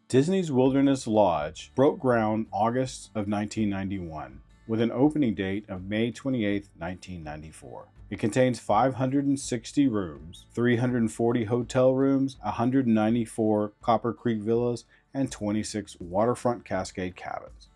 Disney's Wilderness Lodge broke ground August of 1991 with an opening date of May 28, 1994. It contains 560 rooms, 340 hotel rooms, 194 Copper Creek villas, and 26 waterfront Cascade cabins.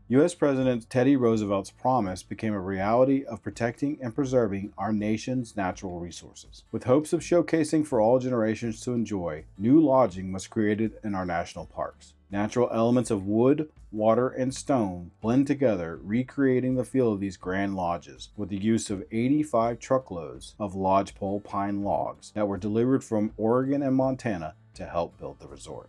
U.S. President Teddy Roosevelt's promise became a reality of protecting and preserving our nation's natural resources. With hopes of showcasing for all generations to enjoy, new lodging was created in our national parks. Natural elements of wood, water, and stone blend together, recreating the feel of these grand lodges with the use of 85 truckloads of lodgepole pine logs that were delivered from Oregon and Montana to help build the resort.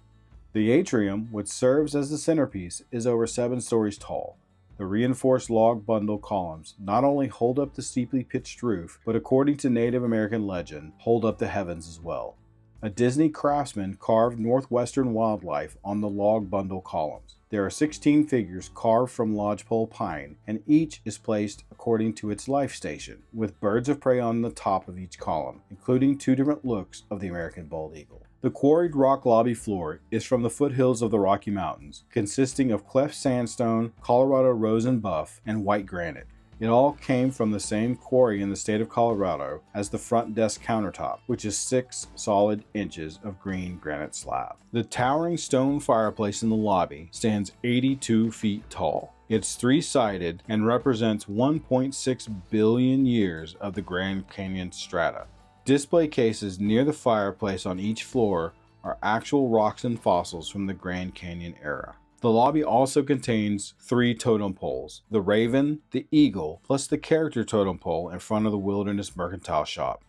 The atrium, which serves as the centerpiece, is over 7 stories tall. The reinforced log bundle columns not only hold up the steeply pitched roof, but according to Native American legend, hold up the heavens as well. A Disney craftsman carved northwestern wildlife on the log bundle columns. There are 16 figures carved from lodgepole pine, and each is placed according to its life station, with birds of prey on the top of each column, including 2 different looks of the American bald eagle. The quarried rock lobby floor is from the foothills of the Rocky Mountains, consisting of cleft sandstone, Colorado rose and buff, and white granite. It all came from the same quarry in the state of Colorado as the front desk countertop, which is 6 solid inches of green granite slab. The towering stone fireplace in the lobby stands 82 feet tall. It's 3-sided and represents 1.6 billion years of the Grand Canyon strata. Display cases near the fireplace on each floor are actual rocks and fossils from the Grand Canyon era. The lobby also contains 3 totem poles, the Raven, the Eagle, plus the character totem pole in front of the Wilderness Mercantile Shop.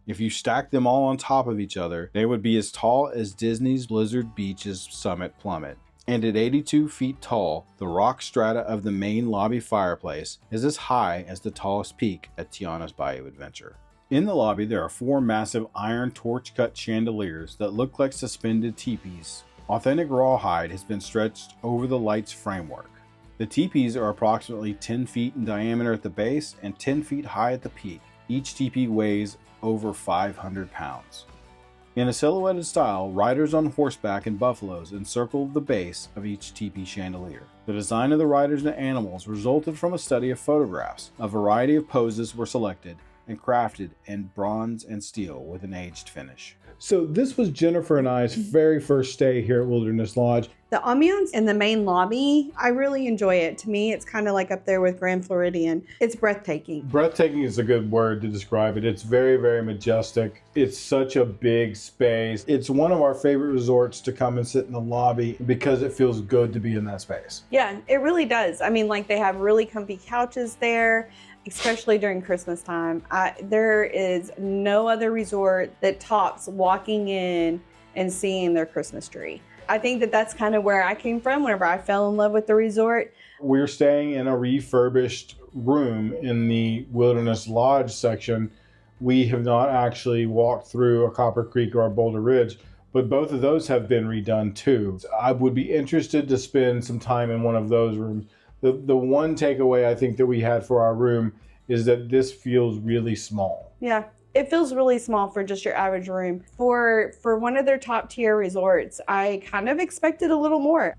If you stack them all on top of each other, they would be as tall as Disney's Blizzard Beach's summit plummet. And at 82 feet tall, the rock strata of the main lobby fireplace is as high as the tallest peak at Tiana's Bayou Adventure. In the lobby, there are 4 massive iron torch-cut chandeliers that look like suspended teepees. Authentic rawhide has been stretched over the light's framework. The teepees are approximately 10 feet in diameter at the base and 10 feet high at the peak. Each teepee weighs over 500 pounds. In a silhouetted style, riders on horseback and buffaloes encircle the base of each teepee chandelier. The design of the riders and animals resulted from a study of photographs. A variety of poses were selected and crafted in bronze and steel with an aged finish. So this was Jennifer and I's very first stay here at Wilderness Lodge. The ambiance in the main lobby, I really enjoy it. To me, it's kind of like up there with Grand Floridian. It's breathtaking. Breathtaking is a good word to describe it. It's very, very majestic. It's such a big space. It's one of our favorite resorts to come and sit in the lobby because it feels good to be in that space. Yeah, it really does. I mean, like they have really comfy couches there, especially during Christmas time. There is no other resort that tops walking in and seeing their Christmas tree. I think that that's kind of where I came from whenever I fell in love with the resort. We're staying in a refurbished room in the Wilderness Lodge section. We have not actually walked through a Copper Creek or a Boulder Ridge, but both of those have been redone too. I would be interested to spend some time in one of those rooms. The one takeaway I think that we had for our room is that this feels really small. Yeah. It feels really small for just your average room. For one of their top tier resorts, I kind of expected a little more.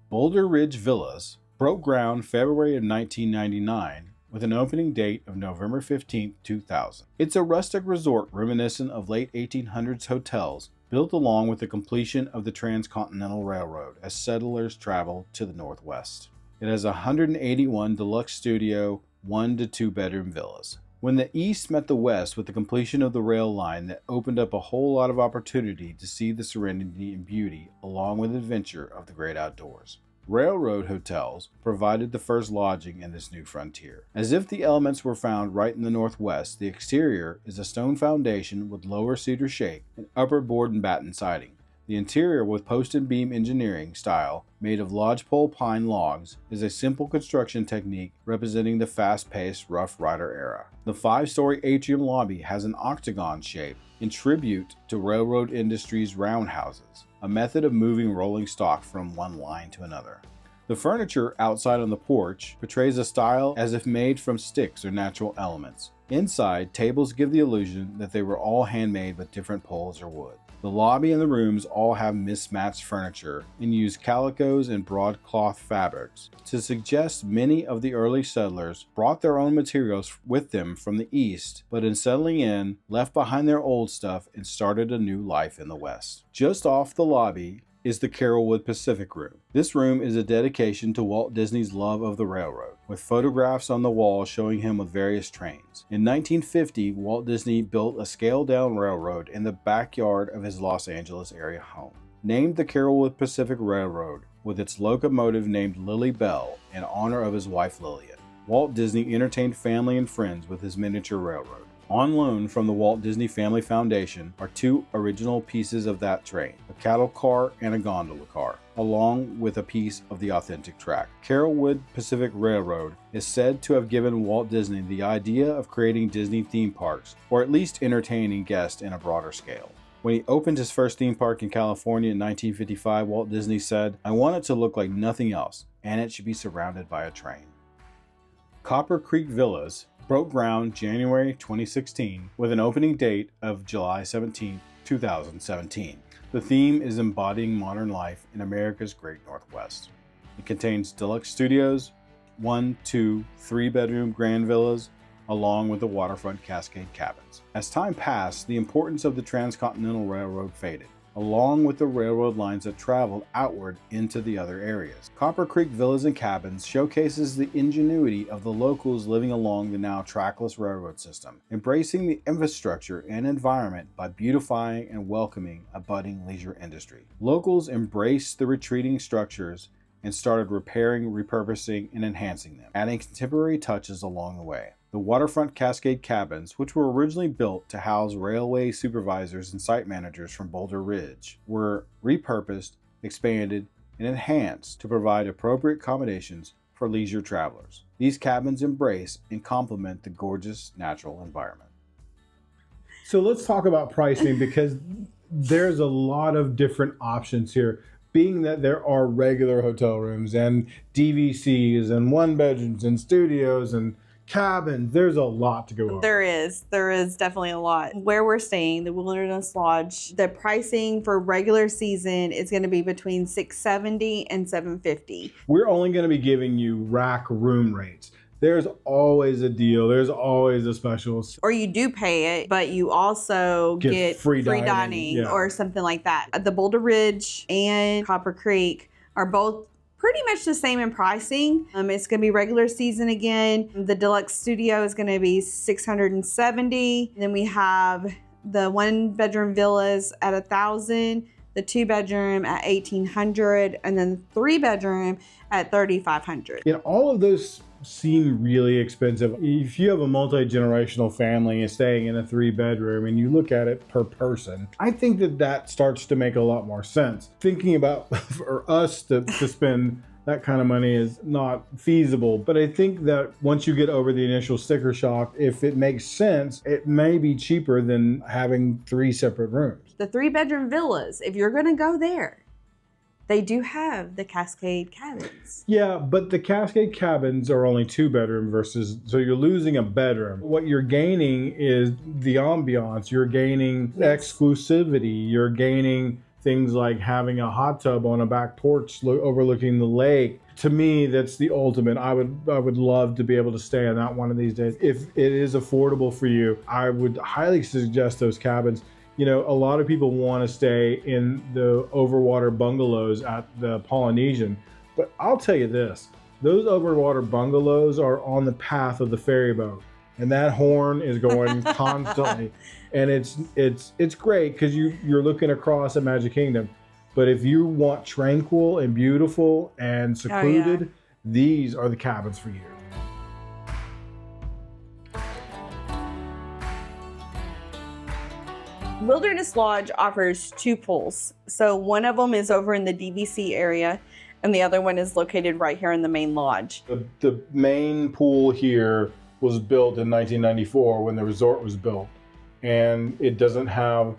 Boulder Ridge Villas broke ground February of 1999 with an opening date of November 15, 2000. It's a rustic resort reminiscent of late 1800s hotels built along with the completion of the Transcontinental Railroad as settlers traveled to the northwest. It has 181 deluxe studio 1 to 2 bedroom villas. When the East met the West with the completion of the rail line that opened up a whole lot of opportunity to see the serenity and beauty along with adventure of the great outdoors. Railroad hotels provided the first lodging in this new frontier. As if the elements were found right in the Northwest, the exterior is a stone foundation with lower cedar shake and upper board and batten siding. The interior with post and beam engineering style made of lodgepole pine logs is a simple construction technique representing the fast-paced Rough Rider era. The 5-story atrium lobby has an octagon shape in tribute to railroad industry's roundhouses, a method of moving rolling stock from one line to another. The furniture outside on the porch portrays a style as if made from sticks or natural elements. Inside, tables give the illusion that they were all handmade with different poles or wood. The lobby and the rooms all have mismatched furniture and use calicos and broadcloth fabrics to suggest many of the early settlers brought their own materials with them from the east, but in settling in, left behind their old stuff and started a new life in the west. Just off the lobby is the Carrollwood Pacific Room. This room is a dedication to Walt Disney's love of the railroad, with photographs on the wall showing him with various trains. In 1950, Walt Disney built a scaled-down railroad in the backyard of his Los Angeles area home. Named the Carrollwood Pacific Railroad, with its locomotive named Lily Bell in honor of his wife Lillian, Walt Disney entertained family and friends with his miniature railroad. On loan from the Walt Disney Family Foundation are two original pieces of that train, a cattle car and a gondola car, along with a piece of the authentic track. Carrollwood Pacific Railroad is said to have given Walt Disney the idea of creating Disney theme parks, or at least entertaining guests in a broader scale. When he opened his first theme park in California in 1955, Walt Disney said, "I want it to look like nothing else, and it should be surrounded by a train." Copper Creek Villas broke ground January 2016 with an opening date of July 17, 2017. The theme is embodying modern life in America's Great Northwest. It contains deluxe studios, 1, 2, 3-bedroom grand villas, along with the waterfront Cascade cabins. As time passed, the importance of the Transcontinental Railroad faded, along with the railroad lines that traveled outward into the other areas. Copper Creek Villas and Cabins showcases the ingenuity of the locals living along the now trackless railroad system, embracing the infrastructure and environment by beautifying and welcoming a budding leisure industry. Locals embraced the retreating structures and started repairing, repurposing, and enhancing them, adding contemporary touches along the way. The waterfront Cascade cabins, which were originally built to house railway supervisors and site managers from Boulder Ridge, were repurposed, expanded, and enhanced to provide appropriate accommodations for leisure travelers. These cabins embrace and complement the gorgeous natural environment. So let's talk about pricing, because there's a lot of different options here. Being that there are regular hotel rooms and DVCs and one bedrooms and studios and cabins, there's a lot to go over. There is definitely a lot. Where we're staying, the Wilderness Lodge, the pricing for regular season is going to be between $670 and $750. We're only going to be giving you rack room rates. There's always a deal. There's always a special. Or you do pay it, but you also get free dining yeah, or something like that. The Boulder Ridge and Copper Creek are both pretty much the same in pricing. It's going to be regular season again. The deluxe studio is going to be $670. Then we have the 1-bedroom villas at $1,000, the 2-bedroom at $1,800, and then the 3-bedroom at $3,500. And all of those seem really expensive. If you have a multi-generational family and staying in a 3-bedroom and you look at it per person, I think that starts to make a lot more sense. Thinking about for us to spend that kind of money is not feasible. But I think that once you get over the initial sticker shock, if it makes sense, it may be cheaper than having 3 separate rooms. The 3-bedroom villas, if you're going to go there, they do have the Cascade cabins. Yeah, but the Cascade cabins are only 2-bedroom versus, so you're losing a bedroom. What you're gaining is the ambiance. You're gaining exclusivity. You're gaining things like having a hot tub on a back porch overlooking the lake. To me, that's the ultimate. I would love to be able to stay in that one of these days. If it is affordable for you, I would highly suggest those cabins. You know, a lot of people want to stay in the overwater bungalows at the Polynesian, but I'll tell you this, those overwater bungalows are on the path of the ferry boat, and that horn is going constantly, and it's great because you're looking across at Magic Kingdom. But if you want tranquil and beautiful and secluded, these are the cabins for you. Wilderness Lodge offers 2 pools. So one of them is over in the DVC area, and the other one is located right here in the main lodge. The main pool here was built in 1994 when the resort was built, and it doesn't have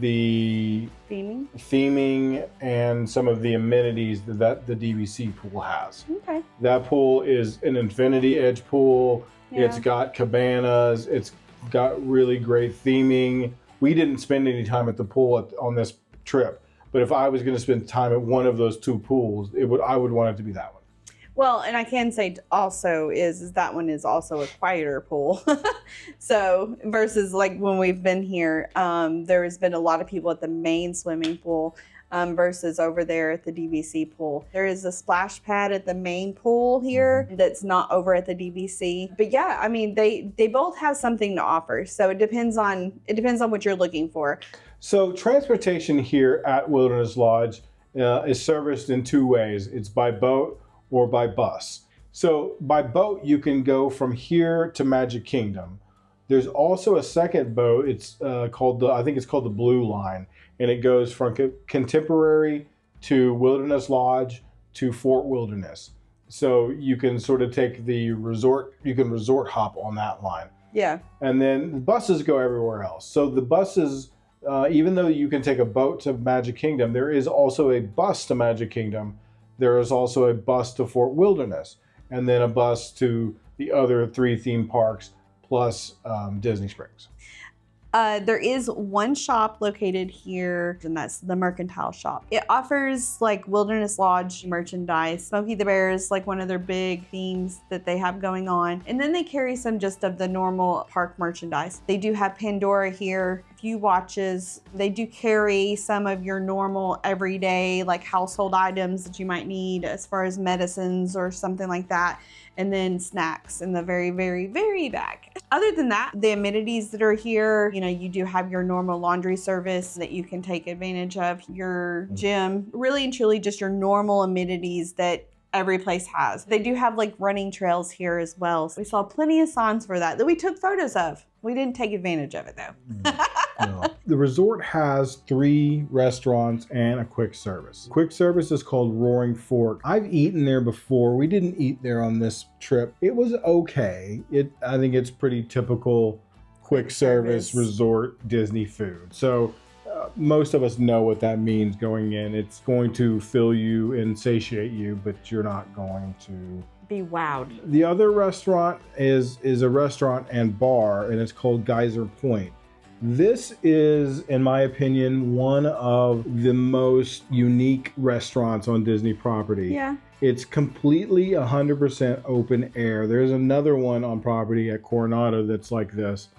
the theming and some of the amenities that the DVC pool has. Okay. That pool is an infinity edge pool. Yeah. It's got cabanas. It's got really great theming. We didn't spend any time at the pool on this trip, but if I was going to spend time at one of those two pools, I would want it to be that one. Well, and I can say also is that one is also a quieter pool. So versus like when we've been here, there has been a lot of people at the main swimming pool versus over there at the DVC pool. There is a splash pad at the main pool here that's not over at the DVC. But yeah, I mean, they both have something to offer. So it depends on what you're looking for. So transportation here at Wilderness Lodge is serviced in two ways. It's by boat or by bus. So by boat, you can go from here to Magic Kingdom. There's also a second boat. It's called the Blue Line, and it goes from Contemporary to Wilderness Lodge to Fort Wilderness. So you can sort of take the resort hop on that line. Yeah. And then the buses go everywhere else. So the buses, even though you can take a boat to Magic Kingdom, there is also a bus to Magic Kingdom. There is also a bus to Fort Wilderness, and then a bus to the other 3 theme parks plus Disney Springs. There is one shop located here, and that's the Mercantile Shop. It offers like Wilderness Lodge merchandise. Smokey the Bear is like one of their big themes that they have going on. And then they carry some just of the normal park merchandise. They do have Pandora here, a few watches. They do carry some of your normal everyday like household items that you might need as far as medicines or something like that. And then snacks in the very, very, very back. Other than that, the amenities that are here, you do have your normal laundry service that you can take advantage of, your gym, really and truly just your normal amenities that every place has. They do have like running trails here as well. So we saw plenty of signs for that we took photos of. We didn't take advantage of it though. No. The resort has 3 restaurants and a quick service. Quick service is called Roaring Fork. I've eaten there before. We didn't eat there on this trip. It was okay. I think it's pretty typical quick service resort Disney food. So most of us know what that means going in. It's going to fill you and satiate you, but you're not going to be wowed. The other restaurant is a restaurant and bar, and it's called Geyser Point. This is, in my opinion, one of the most unique restaurants on Disney property. Yeah. It's completely 100% open air. There's another one on property at Coronado that's like this,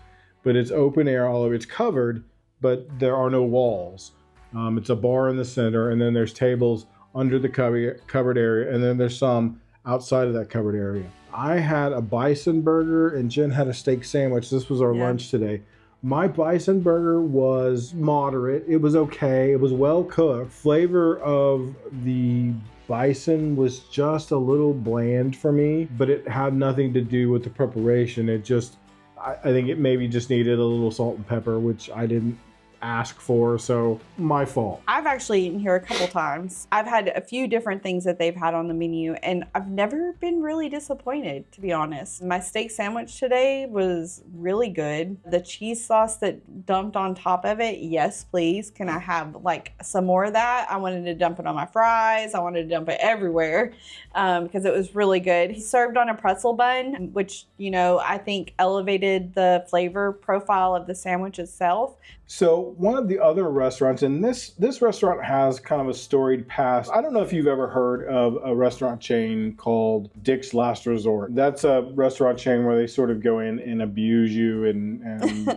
but it's open air all over. It's covered, but there are no walls. It's a bar in the center, and then there's tables under the covered area, and then there's some outside of that covered area. I had a bison burger, and Jen had a steak sandwich. This was our lunch today. My bison burger was moderate. It was okay. It was well cooked. Flavor of the bison was just a little bland for me, but it had nothing to do with the preparation. I think it maybe just needed a little salt and pepper, which I didn't ask for, so my fault. I've actually eaten here a couple times. I've had a few different things that they've had on the menu, and I've never been really disappointed, to be honest. My steak sandwich today was really good. The cheese sauce that dumped on top of it, yes please. Can I have like some more of that? I wanted to dump it on my fries. I wanted to dump it everywhere because it was really good. He served on a pretzel bun, which, I think elevated the flavor profile of the sandwich itself. So one of the other restaurants, and this restaurant has kind of a storied past. I don't know if you've ever heard of a restaurant chain called Dick's Last Resort. That's a restaurant chain where they sort of go in and abuse you and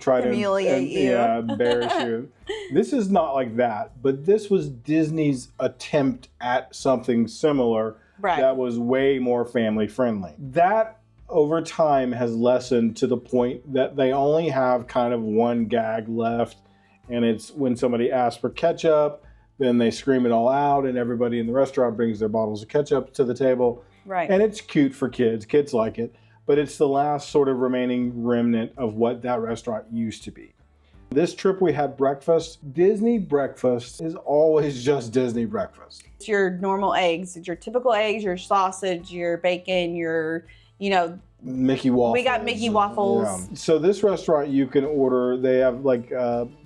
try to humiliate you. Yeah, embarrass you. This is not like that, but this was Disney's attempt at something similar that was way more family friendly. That over time has lessened to the point that they only have kind of one gag left, and it's when somebody asks for ketchup, then they scream it all out, and everybody in the restaurant brings their bottles of ketchup to the table. Right. And it's cute for kids. Kids like it, but it's the last sort of remaining remnant of what that restaurant used to be. This trip we had breakfast. Disney breakfast is always just Disney breakfast. It's your normal eggs. It's your typical eggs, your sausage, your bacon, your Mickey waffles. We got Mickey waffles. Yeah. So this restaurant you can order. They have like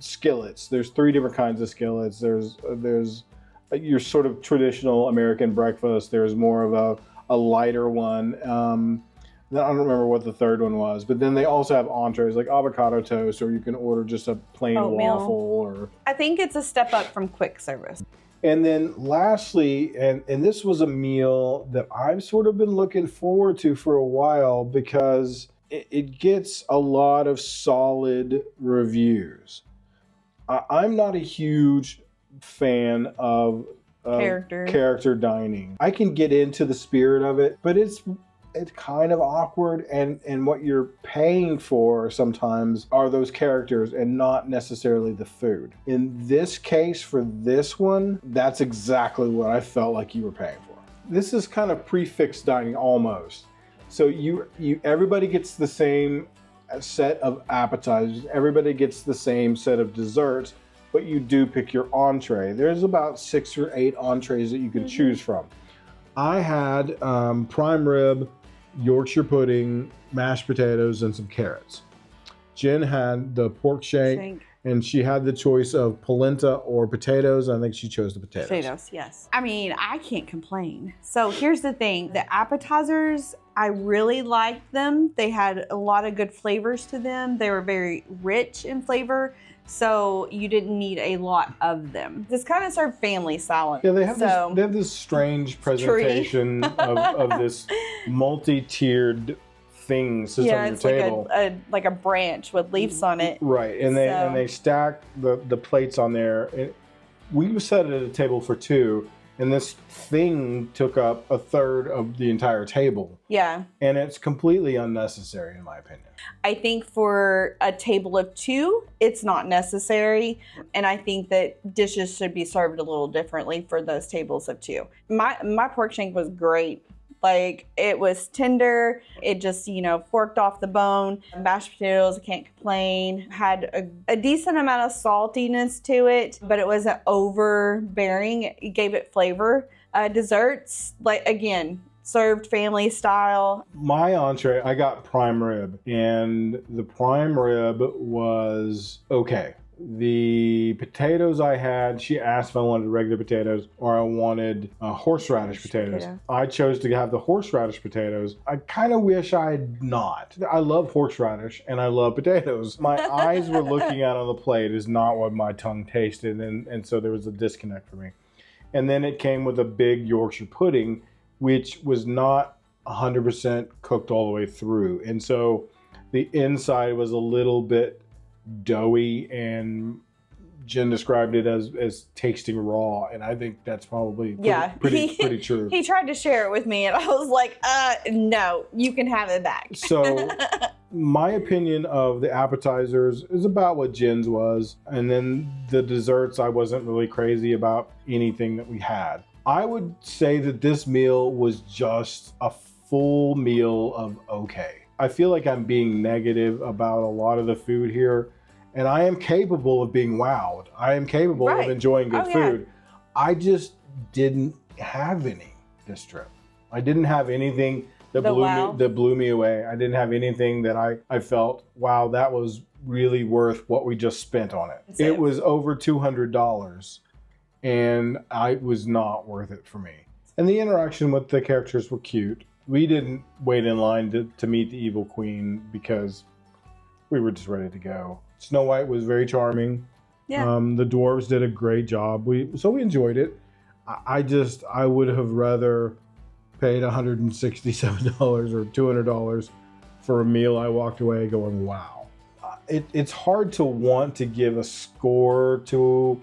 skillets. There's 3 different kinds of skillets. There's your sort of traditional American breakfast. There's more of a lighter one. I don't remember what the third one was, but then they also have entrees like avocado toast, or you can order just a plain Oatmeal. waffle. Or I think it's a step up from quick service. And then lastly, and this was a meal that I've sort of been looking forward to for a while because it gets a lot of solid reviews. I'm not a huge fan of character dining. I can get into the spirit of it, but it's kind of awkward, and what you're paying for sometimes are those characters and not necessarily the food. In this case, for this one, that's exactly what I felt like you were paying for. This is kind of prefix dining almost. So everybody gets the same set of appetizers, everybody gets the same set of desserts, but you do pick your entree. There's about 6 or 8 entrees that you can choose from. I had prime rib, Yorkshire pudding, mashed potatoes, and some carrots. Jen had the pork shank, and she had the choice of polenta or potatoes. I think she chose the potatoes. Potatoes, yes. I mean, I can't complain. So here's the thing. The appetizers, I really liked them. They had a lot of good flavors to them. They were very rich in flavor, so you didn't need a lot of them. This kind of served family style. Yeah, they have this strange presentation of this multi-tiered thing sits on your table. Like a branch with leaves on it. Right, and they stack the plates on there. We sat at a table for 2, and this thing took up a third of the entire table. Yeah. And it's completely unnecessary, in my opinion. I think for a table of 2, it's not necessary. And I think that dishes should be served a little differently for those tables of 2. My pork shank was great. Like, it was tender. It just, forked off the bone. Mashed potatoes, I can't complain. Had a decent amount of saltiness to it, but it wasn't overbearing. It gave it flavor. Desserts, like, again, served family style. My entree, I got prime rib, and the prime rib was okay. The potatoes I had, she asked if I wanted regular potatoes or I wanted horseradish potatoes. I chose to have the horseradish potatoes. I kind of wish I had not. I love horseradish and I love potatoes. My eyes were looking at on the plate is not what my tongue tasted, and so there was a disconnect for me. And then it came with a big Yorkshire pudding, which was not 100% cooked all the way through. And so the inside was a little bit doughy, and Jen described it as tasting raw, and I think that's probably pretty true. He tried to share it with me, and I was like, no, you can have it back. So my opinion of the appetizers is about what Jen's was, and then the desserts, I wasn't really crazy about anything that we had. I would say that this meal was just a full meal of okay. I feel like I'm being negative about a lot of the food here, and I am capable of being wowed. I am capable of enjoying good food. I just didn't have any this trip. I didn't have anything that blew me away. I didn't have anything that I felt, wow, that was really worth what we just spent on it. It was over $200, and it was not worth it for me. And the interaction with the characters were cute. We didn't wait in line to meet the evil queen because we were just ready to go. Snow White was very charming. Yeah. The dwarves did a great job. So we enjoyed it. I would have rather paid $167 or $200 for a meal. I walked away going, wow. It's hard to want to give a score to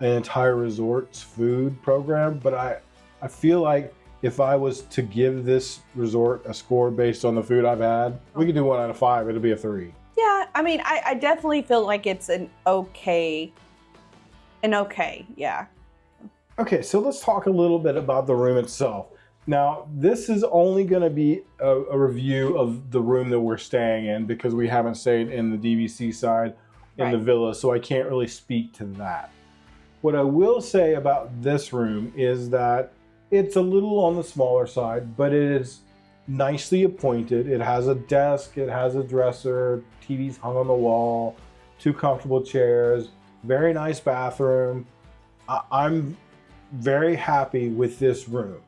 an entire resort's food program, but I feel like if I was to give this resort a score based on the food I've had, we could do 1 out of 5. It'll be a 3. Yeah, I mean, I definitely feel like it's an okay, yeah. Okay, so let's talk a little bit about the room itself. Now, this is only going to be a review of the room that we're staying in because we haven't stayed in the DVC side in the villa, so I can't really speak to that. What I will say about this room is that it's a little on the smaller side, but it is nicely appointed. It has a desk, it has a dresser, TV's hung on the wall, 2 comfortable chairs, very nice bathroom. I'm very happy with this room.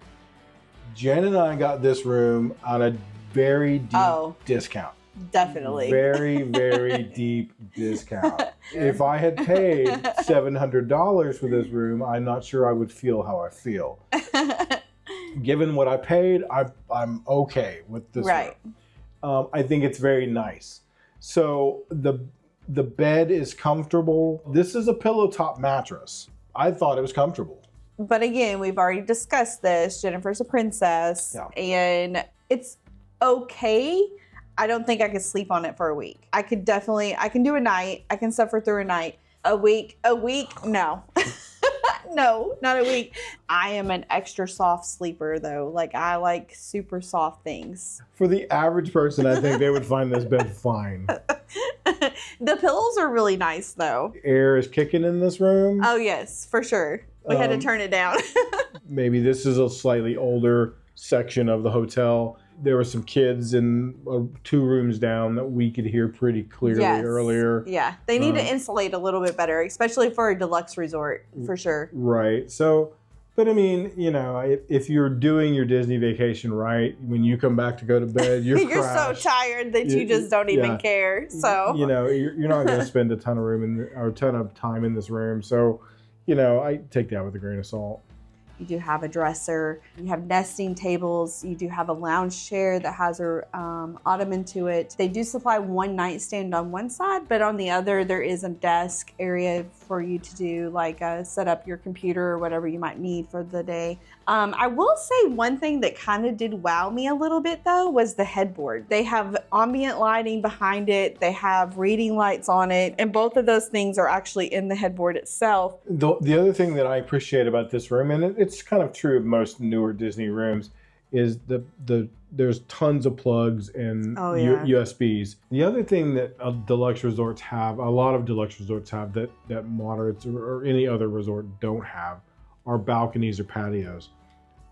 Jen and I got this room on a very deep Oh. discount. Definitely. Very, very deep discount. If I had paid $700 for this room, I'm not sure I would feel how I feel. Given what I paid, I'm okay with this Right. room. I think it's very nice. So the bed is comfortable. This is a pillow top mattress. I thought it was comfortable. But again, we've already discussed this. Jennifer's a princess, and it's okay. I don't think I could sleep on it for a week. I can do a night. I can suffer through a night. A week, no. No, not a week. I am an extra soft sleeper though. Like I like super soft things. For the average person, I think they would find this bed fine. The pillows are really nice though. Air is kicking in this room. Oh yes, for sure. We had to turn it down. Maybe this is a slightly older section of the hotel. There were some kids in 2 rooms down that we could hear pretty clearly earlier. Yeah, they need to insulate a little bit better, especially for a deluxe resort, for sure. Right. So, but I mean, you know, if you're doing your Disney vacation right, when you come back to go to bed, you're You're crashed. so tired that you just don't even care. So, you know, you're not going to spend a ton of time in this room. So, you know, I take that with a grain of salt. you do have a dresser, you have nesting tables, you do have a lounge chair that has a ottoman to it. They do supply one nightstand on one side, but on the other there is a desk area for you to do like set up your computer or whatever you might need for the day. I will say one thing that kind of did wow me a little bit though was the headboard. They have ambient lighting behind it, they have reading lights on it, and both of those things are actually in the headboard itself. The other thing that I appreciate about this room, and it's kind of true of most newer Disney rooms, is there's tons of plugs and USBs. The other thing that a lot of deluxe resorts have that moderates or any other resort don't have are balconies or patios.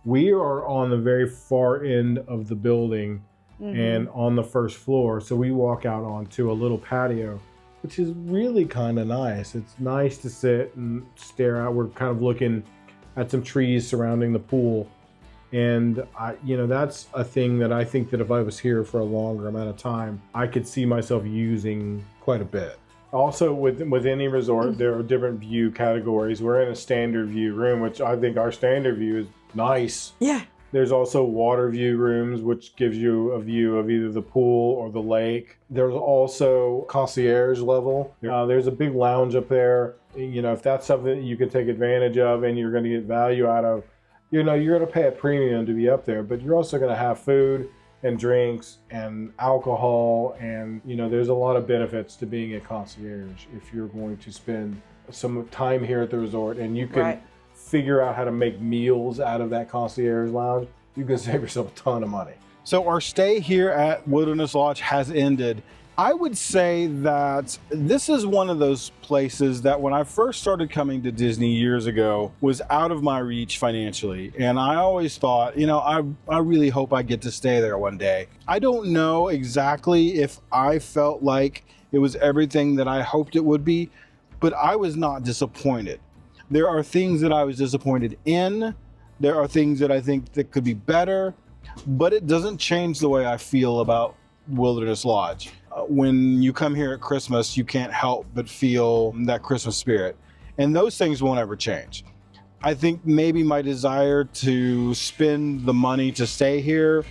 We are on the very far end of the building and on the first floor, so we walk out onto a little patio, which is really kind of nice. It's nice to sit and stare out. We're kind of looking at some trees surrounding the pool. And that's a thing that I think that if I was here for a longer amount of time, I could see myself using quite a bit. Also, with any resort, there are different view categories. We're in a standard view room, which I think our standard view is nice. Yeah. There's also water view rooms, which gives you a view of either the pool or the lake. There's also concierge level. There's a big lounge up there. You know, if that's something that you can take advantage of and you're going to get value out of, you're going to pay a premium to be up there, but you're also going to have food and drinks and alcohol, and there's a lot of benefits to being a concierge if you're going to spend some time here at the resort, and you can figure out how to make meals out of that concierge lounge. You can save yourself a ton of money. So our stay here at Wilderness Lodge has ended. I would say that this is one of those places that when I first started coming to Disney years ago was out of my reach financially. And I always thought, I really hope I get to stay there one day. I don't know exactly if I felt like it was everything that I hoped it would be, but I was not disappointed. There are things that I was disappointed in. There are things that I think that could be better, but it doesn't change the way I feel about Wilderness Lodge. When you come here at Christmas, you can't help but feel that Christmas spirit. And those things won't ever change. I think maybe my desire to spend the money to stay here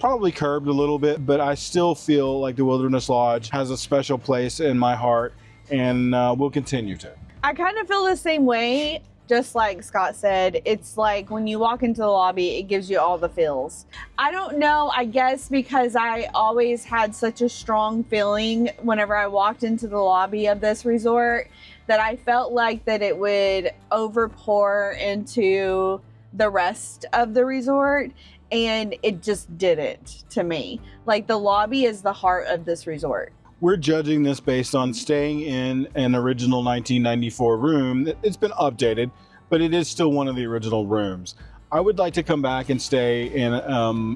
probably curbed a little bit, but I still feel like the Wilderness Lodge has a special place in my heart and will continue to. I kind of feel the same way. Just like Scott said, it's like when you walk into the lobby, it gives you all the feels. I don't know, I guess because I always had such a strong feeling whenever I walked into the lobby of this resort that I felt like that it would overpour into the rest of the resort, and it just didn't to me. Like the lobby is the heart of this resort. We're judging this based on staying in an original 1994 room. It's been updated, but it is still one of the original rooms. I would like to come back and stay in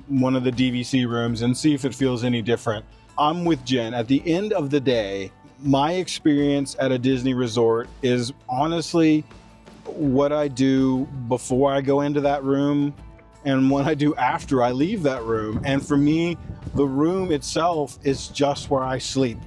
one of the DVC rooms and see if it feels any different. I'm with Jen. At the end of the day, my experience at a Disney resort is honestly what I do before I go into that room and what I do after I leave that room. And for me, the room itself is just where I sleep.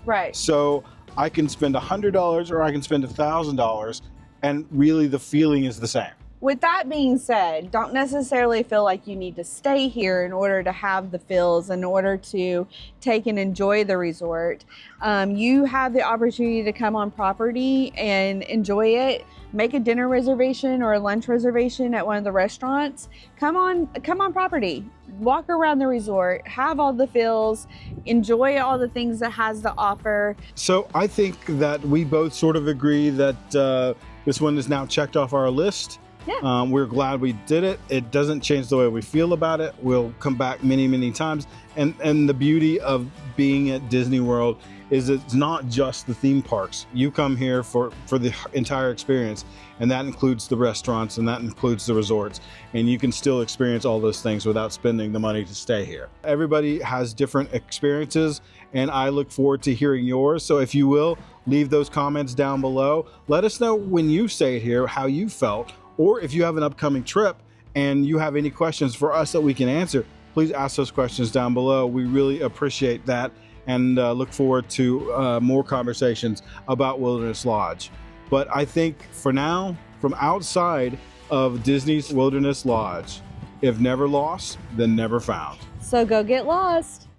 Right. So I can spend $100 or I can spend $1,000, and really the feeling is the same. With that being said, don't necessarily feel like you need to stay here in order to have the feels, in order to take and enjoy the resort. You have the opportunity to come on property and enjoy it. Make a dinner reservation or a lunch reservation at one of the restaurants. Come on property. Walk around the resort, have all the feels, enjoy all the things that has to offer. So I think that we both sort of agree that this one is now checked off our list. Yeah. We're glad we did it. It doesn't change the way we feel about it. We'll come back many, many times. And the beauty of being at Disney World is it's not just the theme parks. You come here for the entire experience, and that includes the restaurants and that includes the resorts. And you can still experience all those things without spending the money to stay here. Everybody has different experiences, and I look forward to hearing yours. So if you will, leave those comments down below. Let us know when you stayed here, how you felt. Or if you have an upcoming trip and you have any questions for us that we can answer, please ask those questions down below. We really appreciate that, and look forward to more conversations about Wilderness Lodge. But I think for now, from outside of Disney's Wilderness Lodge, if never lost, then never found. So go get lost.